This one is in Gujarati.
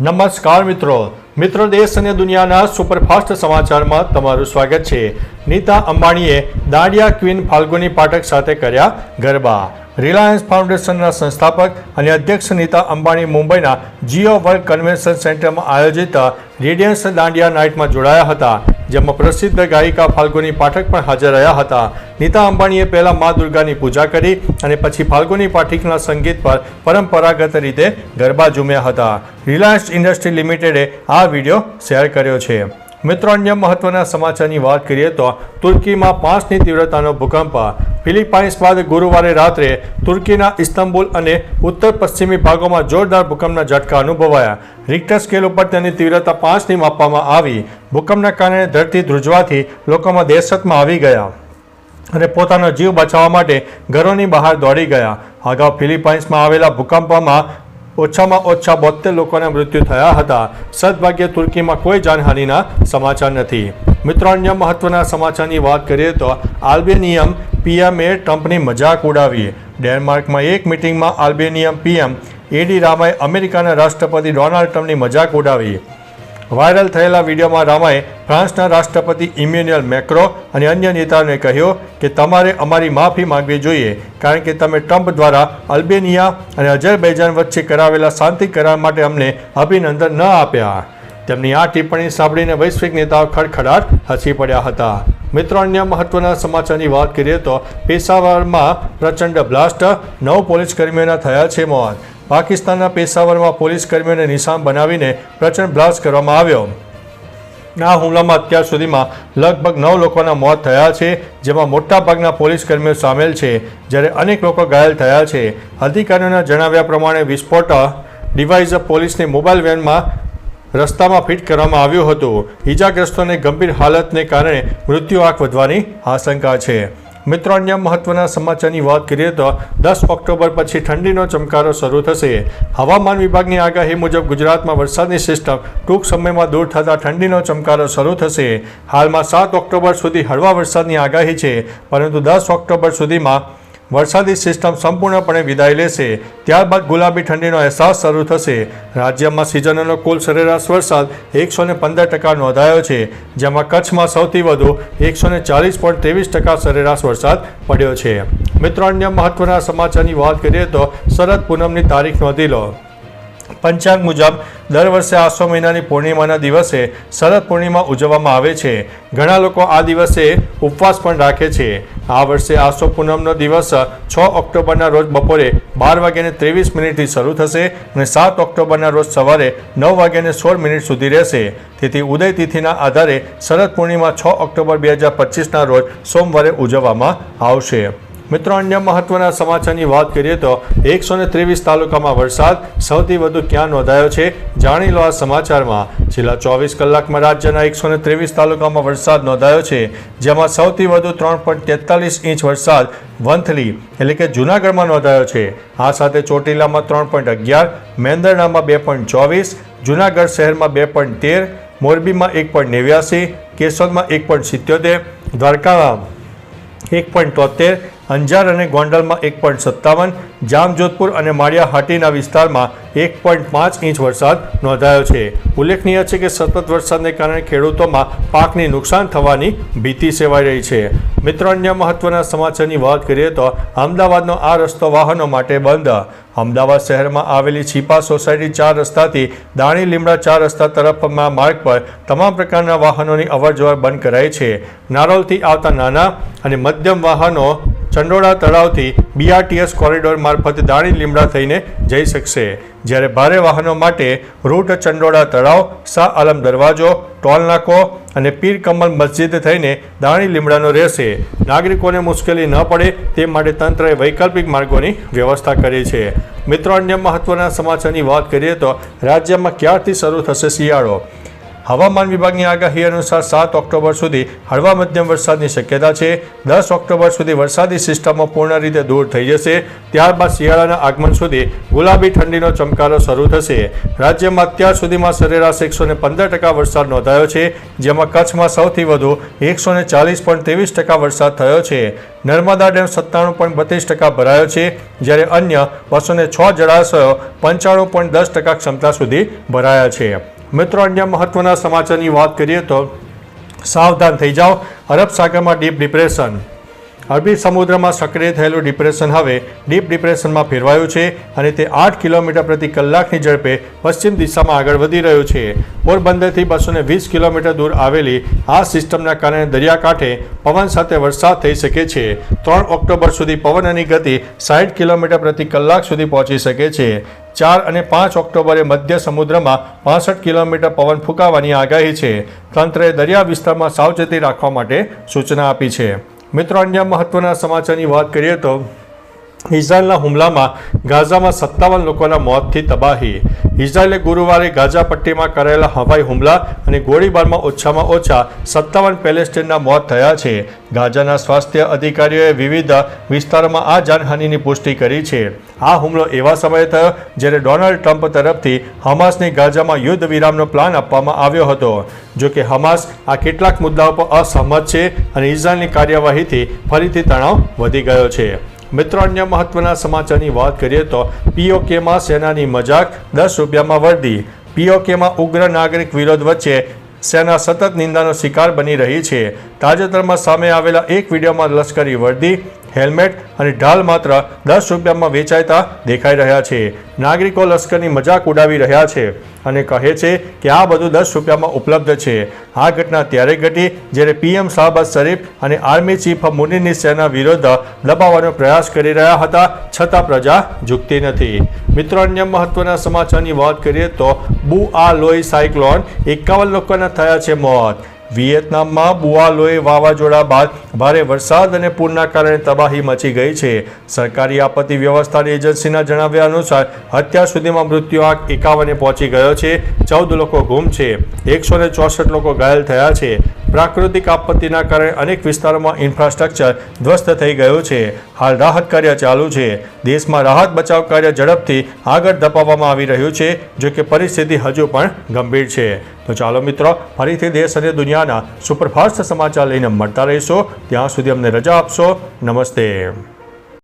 નમસ્કાર મિત્રો દેશ અને દુનિયાના સુપરફાસ્ટ સમાચારમાં તમારું સ્વાગત છે। નીતા અંબાણીએ દાંડિયા ક્વીન ફાલ્ગુની પાઠક સાથે કર્યા ગરબા। રિલાયન્સ ફાઉન્ડેશનના સંસ્થાપક અને અધ્યક્ષ નીતા અંબાણી મુંબઈના જીઓ વર્લ્ડ કન્વેન્શન સેન્ટરમાં આયોજિત રેડિયન્સ દાંડિયા નાઇટમાં જોડાયા હતા, જેમાં પ્રસિદ્ધ ગાયિકા ફાલ્ગુની પાઠક પણ હાજર રહ્યા હતા। નીતા અંબાણીએ પહેલા મા દુર્ગાની પૂજા કરી અને પછી ફાલ્ગુની પાઠકના સંગીત પર પરંપરાગત રીતે ગરબા ઝૂમ્યા હતા। રિલાયન્સ ઇન્ડસ્ટ્રી લિમિટેડે આ વિડીયો શેર કર્યો છે। મિત્રો, અન્ય મહત્વના સમાચારની વાત કરીએ તો તુર્કીમાં 5ની તીવ્રતાનો ભૂકંપ। ફિલિપાઇન્સ બાદ ગુરુવારે રાત્રે તુર્કીના ઇસ્તંબુલ અને ઉત્તર પશ્ચિમી ભાગોમાં જોરદાર ભૂકંપના ઝટકા અનુભવાયા। રિક્ટર સ્કેલ ઉપર તેની તીવ્રતા 5ની માપવામાં આવી। ભૂકંપના કારણે ધરતી ધ્રુજવાથી લોકોમાં દહેશતમાં આવી ગયા અને પોતાનો જીવ બચાવવા માટે ઘરોની બહાર દોડી ગયા। અગાઉ ફિલિપાઇન્સમાં આવેલા ભૂકંપમાં ઓછામાં ઓછા 72 લોકોના મૃત્યુ થયા હતા। સદભાગ્યે તુર્કીમાં કોઈ જાનહાનિના સમાચાર નથી। મિત્રો, અન્ય મહત્વના સમાચારની વાત કરીએ તો આલ્બેનિયમ પીએમએ ટ્રમ્પની મજાક ઉડાવી। ડેનમાર્કમાં એક મિટિંગમાં આલ્બેનિયમ પીએમ એડી રામાએ અમેરિકાના રાષ્ટ્રપતિ ડોનાલ્ડ ટ્રમ્પની મજાક ઉડાવી। વાયરલ થયેલા વિડીયોમાં રામાએ ફ્રાન્સના રાષ્ટ્રપતિ ઇમેન્યુઅલ મેક્રો અને અન્ય નેતાઓને કહ્યું કે તમારે અમારી માફી માંગવી જોઈએ, કારણ કે તમે ટ્રમ્પ દ્વારા અલ્બેનિયા અને અઝરબૈજાન વચ્ચે કરાવેલા શાંતિ કરાર માટે અમને અભિનંદન ન આપ્યા। તેમની આ ટિપ્પણી સાંભળીને વૈશ્વિક નેતાઓ ખડખડાટ હસી પડ્યા હતા। મિત્રો, અન્ય મહત્વના સમાચારની વાત કરીએ તો પેશાવરમાં પ્રચંડ બ્લાસ્ટ, 9 પોલીસ કર્મીઓના થયા છે મોત। પાકિસ્તાનના પેશાવરમાં પોલીસ કર્મીઓને નિશાન બનાવીને પ્રચંડ બ્લાસ્ટ કરવામાં આવ્યો। આ હુમલામાં અત્યાર સુધીમાં લગભગ 9 લોકોના મોત થયા છે, જેમાં મોટાભાગના પોલીસ કર્મીઓ સામેલ છે, જ્યારે અનેક લોકો ઘાયલ થયા છે। અધિકારીઓના જણાવ્યા પ્રમાણે વિસ્ફોટ ડિવાઇસ પોલીસની મોબાઈલ વેનમાં રસ્તામાં ફિટ કરવામાં આવ્યું હતું। ઈજાગ્રસ્તોને ગંભીર હાલતને કારણે મૃત્યુ આંક વધવાની આશંકા છે। મિત્રો, અન્ય મહત્વના સમાચારની વાત કરીએ તો 10 ઓક્ટોબર પછી ઠંડીનો ચમકારો શરૂ થશે। હવામાન વિભાગની આગાહી મુજબ ગુજરાતમાં વરસાદની સિસ્ટમ ટૂંક સમયમાં દૂર થતાં ઠંડીનો ચમકારો શરૂ થશે। હાલમાં 7 ઓક્ટોબર સુધી હળવા વરસાદની આગાહી છે, પરંતુ 10 ઓક્ટોબર સુધીમાં વરસાદી સિસ્ટમ સંપૂર્ણપણે વિદાય લેશે। ત્યારબાદ ગુલાબી ઠંડીનો અહેસાસ શરૂ થશે। રાજ્યમાં સિઝનનો કુલ સરેરાશ વરસાદ 115% નોંધાયો છે, જેમાં કચ્છમાં સૌથી વધુ 140.23% સરેરાશ વરસાદ પડ્યો છે। મિત્રો, અન્ય મહત્વના સમાચારની વાત કરીએ તો શરદ પૂનમની તારીખ નોંધી લો। પંચાંગ મુજબ દર વર્ષે આસો મહિનાની પૂર્ણિમાના દિવસે શરદ પૂર્ણિમા ઉજવવામાં આવે છે। ઘણા લોકો આ દિવસે ઉપવાસ પણ રાખે છે। આ વર્ષે આસો પૂનમનો દિવસ 6 ઓક્ટોબરના રોજ બપોરે 12:23 શરૂ થશે અને 7 ઓક્ટોબરના રોજ સવારે 9:16 સુધી રહેશે। તેથી ઉદય તિથિના આધારે શરદ પૂર્ણિમા 6 ઓક્ટોબર 2025ના રોજ સોમવારે ઉજવવામાં આવશે। મિત્રો, અન્ય મહત્વના સમાચારની વાત કરીએ તો 123 તાલુકામાં વરસાદ સૌથી વધુ ક્યાં નોંધાયો છે, જાણી લો આ સમાચારમાં। છેલ્લા 24 કલાકમાં રાજ્યના 123 તાલુકામાં વરસાદ નોંધાયો છે, જેમાં સૌથી વધુ 3.43 ઇંચ વરસાદ વંથલી એટલે કે જૂનાગઢમાં નોંધાયો છે। આ સાથે ચોટીલામાં 3.11, મેંદરડામાં 2.24, જૂનાગઢ શહેરમાં 2.13, મોરબીમાં 1.89, કેશોદમાં 1.77, દ્વારકામાં 1.73, અંજાર અને ગોંડલમાં 1.57, જામજોધપુર અને માળિયા હાટીના વિસ્તારમાં 1.5 ઇંચ વરસાદ નોંધાયો છે। ઉલ્લેખનીય છે કે સતત વરસાદને કારણે ખેડૂતોમાં પાકને નુકસાન થવાની ભીતિ સેવાઈ રહી છે। મિત્રો, અન્ય મહત્વના સમાચારની વાત કરીએ તો અમદાવાદનો આ રસ્તો વાહનો માટે બંધ। અમદાવાદ શહેરમાં આવેલી છીપા સોસાયટી 4 રસ્તાથી દાણી લીમડા 4 રસ્તા તરફના માર્ગ પર તમામ પ્રકારના વાહનોની અવરજવર બંધ કરાઈ છે। નારોલથી આવતા નાના અને મધ્યમ વાહનો ચંડોળા તળાવથી BRTS કોરિડોર મારફતે દાણી લીમડા થઈને જઈ શકશે, જ્યારે ભારે વાહનો માટે રૂટ ચંડોળા તળાવ, શાહ આલમ દરવાજો, ટોલનાકો અને પીર કમલ મસ્જિદ થઈને દાણી લીમડાનો રહેશે। નાગરિકોને મુશ્કેલી ન પડે તે માટે તંત્રએ વૈકલ્પિક માર્ગોની વ્યવસ્થા કરી છે। મિત્રો, અન્ય મહત્વના સમાચારની વાત કરીએ તો રાજ્યમાં ક્યારથી શરૂ થશે શિયાળો। હવામાન વિભાગની આગાહી અનુસાર 7 ઓક્ટોબર સુધી હળવા મધ્યમ વરસાદની શક્યતા છે. 10 ઓક્ટોબર સુધી વરસાદી સિસ્ટમો પૂર્ણ રીતે દૂર થઈ જશે. ત્યારબાદ શિયાળાના આગમન સુધી ગુલાબી ઠંડીનો ચમકારો શરૂ થશે. રાજ્યમાં અત્યાર સુધીમાં સરેરાશ 115% વરસાદ નોંધાયો છે, જેમાં કચ્છમાં સૌથી વધુ 140.23% વરસાદ થયો છે. નર્મદા ડેમ 97.32% ભરાયો છે, જ્યારે અન્ય 206 જળાશયો 95.10% ક્ષમતા સુધી ભરાયા છે. મિત્રો, અન્ય મહત્વના સમાચારની વાત કરીએ તો સાવધાન થઈ જાઓ, અરબ સાગરમાં ડીપ ડિપ્રેશન. અરબી સમુદ્રમાં સક્રિય થયેલું ડિપ્રેશન હવે ડીપ ડિપ્રેશનમાં ફેરવાયું છે અને તે 8 કિલોમીટર પ્રતિ કલાકની ઝડપે પશ્ચિમ દિશામાં આગળ વધી રહ્યું છે. પોરબંદરથી 220 કિલોમીટર દૂર આવેલી આ સિસ્ટમના કારણે દરિયાકાંઠે પવન સાથે વરસાદ થઈ શકે છે. 3 ઓક્ટોબર સુધી પવનની ગતિ 60 કિલોમીટર પ્રતિ કલાક સુધી પહોંચી શકે છે. 4 અને 5 ઓક્ટોબરે મધ્ય સમુદ્રમાં 65 કિલોમીટર પવન ફૂંકાવાની આગાહી છે. તંત્રએ દરિયા વિસ્તારમાં સાવચેતી રાખવા માટે સૂચના આપી છે. મિત્રો, અન્ય મહત્વના સમાચારની વાત કરીએ તો ઇઝરાયલના હુમલામાં ગાઝામાં 57 લોકોના મોતથી તબાહી. ઇઝરાયલે ગુરુવારે ગાઝા પટ્ટીમાં કરાયેલા હવાઈ હુમલા અને ગોળીબારમાં ઓછામાં ઓછા 57 પેલેસ્ટાઇનના મોત થયા છે. ગાઝાના સ્વાસ્થ્ય અધિકારીઓએ વિવિધ વિસ્તારોમાં આ જાનહાનિની પુષ્ટિ કરી છે. આ હુમલો એવા સમયે થયો જ્યારે ડોનાલ્ડ ટ્રમ્પ તરફથી હમાસને ગાઝામાં યુદ્ધ વિરામનો પ્લાન આપવામાં આવ્યો હતો. જો કે હમાસ આ કેટલાક મુદ્દાઓ પર અસહમત છે અને ઇઝરાયલની કાર્યવાહીથી ફરીથી તણાવ વધી ગયો છે. મિત્રો, અન્ય મહત્વના સમાચારની વાત કરીએ તો પીઓકેમાં સેનાની મજાક, 10 રૂપિયામાં વર્દી. પીઓકેમાં ઉગ્ર નાગરિક વિરોધ વચ્ચે સેના સતત નિંદાનો શિકાર બની રહી છે. તાજેતરમાં સામે આવેલા એક વિડીયોમાં લશ્કરી વર્દી, હેલ્મેટ અને ઢાલ માત્ર 10 રૂપિયામાં વેચાતા દેખાઈ રહ્યા છે. નાગરિકો લશ્કરની મજાક ઉડાવી રહ્યા છે અને કહે છે કે આ બધું 10 રૂપિયામાં ઉપલબ્ધ છે. આ ઘટના ત્યારે ઘટી જ્યારે પીએમ શાહબાઝ શરીફ અને આર્મી ચીફ મુનીરની સેના વિરુદ્ધ દબાવવાનો પ્રયાસ કરી રહ્યા હતા, છતાં પ્રજા ઝૂકતી નથી. મિત્રો, અન્ય મહત્વના સમાચારની વાત કરીએ તો બુઆ લોઈ સાયક્લોન, 51 લોકોના થયા છે મોત. વિયેતનામમાં બુઆ લોઈ વાવાઝોડા બાદ ભારે વરસાદ અને પૂરના કારણે તબાહી મચી ગઈ છે. સરકારી આપત્તિ વ્યવસ્થાની એજન્સીના જણાવ્યા અનુસાર અત્યાર સુધીમાં મૃત્યુઆંક 51 પહોંચી ગયો છે. 14 લોકો ગુમ છે, 164 લોકો ઘાયલ થયા છે. પ્રાકૃતિક આપત્તિના કારણે અનેક વિસ્તારોમાં ઇન્ફ્રાસ્ટ્રક્ચર ધ્વસ્ત થઈ ગયું છે. હાલ રાહત કાર્ય ચાલુ છે. દેશમાં રાહત બચાવ કાર્ય ઝડપથી આગળ ધપાવવામાં આવી રહ્યું છે, જો કે પરિસ્થિતિ હજુ પણ ગંભીર છે. તો ચાલો મિત્રો, ફરીથી દેશ અને દુનિયાના સુપરફાસ્ટ સમાચાર લઈને મળતા રહીશો. ત્યાં સુધી અમને રજા આપશો. નમસ્તે.